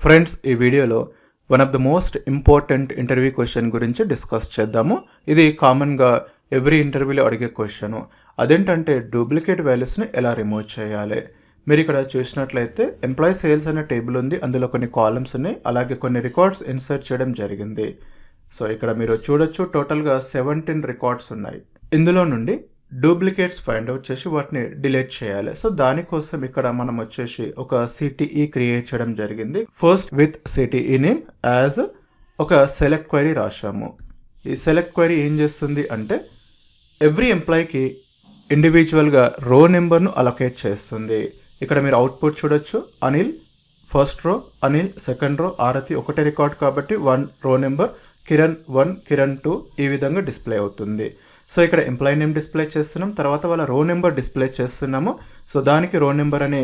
Friends, ఈ వీడియోలో one of the most important interview question గురించి డిస్కస్ చేద్దాము. ఇది కామన్గా ఎవ్రీ ఇంటర్వ్యూలో అడిగే క్వశ్చన్. అదేంటంటే డూప్లికేట్ వాల్యూస్ని ఎలా రిమూవ్ చేయాలి. మీరు ఇక్కడ చూసినట్లయితే ఎంప్లాయీ సేల్స్ అనే టేబుల్ ఉంది. అందులో కొన్ని కాలమ్స్ ఉన్నాయి, అలాగే కొన్ని రికార్డ్స్ ఇన్సర్ట్ చేయడం జరిగింది. సో ఇక్కడ మీరు చూడొచ్చు, టోటల్గా 17 రికార్డ్స్ ఉన్నాయి. ఇందులో నుండి డూప్లికేట్స్ ఫైండ్ అవుట్ చేసి వాటిని డిలీట్ చేయాలి. సో దానికోసం ఇక్కడ మనం వచ్చేసి ఒక సిటిఈ క్రియేట్ చేయడం జరిగింది. First with CTE name as ఒక సెలెక్ట్ క్వైరీ రాశాము. ఈ సెలెక్ట్ క్వైరీ ఏం చేస్తుంది అంటే ఎవ్రీ ఎంప్లాయీకి ఇండివిజువల్గా రో నెంబర్ను అలొకేట్ చేస్తుంది. ఇక్కడ మీరు అవుట్పుట్ చూడొచ్చు. Anil first row, Anil second row, ఆరతి ఒకటే రికార్డ్ కాబట్టి 1 రో నెంబర్, కిరణ్ 1, కిరణ్ 2 ఈ విధంగా డిస్ప్లే అవుతుంది. సో ఇక్కడ ఎంప్లాయీ నేమ్ డిస్ప్లే చేస్తున్నాం, తర్వాత వాళ్ళ రో నెంబర్ డిస్ప్లే చేస్తున్నాము. సో దానికి రో నెంబర్ అనే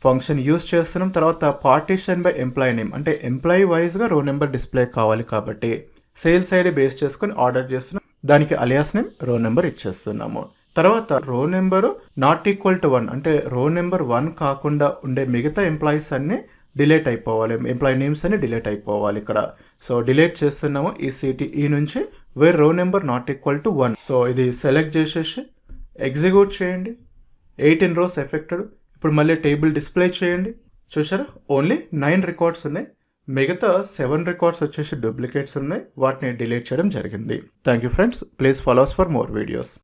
ఫంక్షన్ యూస్ చేస్తున్నాం. తర్వాత పార్టీషన్ బై ఎంప్లాయీ నేమ్ అంటే ఎంప్లాయీ వైజ్గా రో నెంబర్ డిస్ప్లే కావాలి కాబట్టి సేల్స్ ఐడి బేస్ చేసుకొని ఆర్డర్ చేస్తున్నాం. దానికి అలియాస్ నేమ్ రో నెంబర్ ఇచ్చేస్తున్నాము. తర్వాత రో నెంబరు నాట్ ఈక్వల్ టు 1 అంటే రో నెంబర్ 1 కాకుండా ఉండే మిగతా ఎంప్లాయీస్ అన్ని డిలీట్ అయిపోవాలి, ఎంప్లాయీ నేమ్స్ అన్ని డిలీట్ అయిపోవాలి ఇక్కడ. సో డిలీట్ చేస్తున్నాము ఈ సిటిఈ నుంచి where row number not equal to 1. So ఇది సెలెక్ట్ చేసేసి ఎగ్జిక్యూట్ చేయండి. 18 రోస్ ఎఫెక్టెడ్. ఇప్పుడు మళ్ళీ టేబుల్ డిస్ప్లే చేయండి. చూసారా, ఓన్లీ 9 రికార్డ్స్ ఉన్నాయి, మిగతా 7 రికార్డ్స్ వచ్చేసి డూప్లికేట్స్ ఉన్నాయి, వాటిని డిలీట్ చేయడం జరిగింది. Thank you friends, please follow us for more videos.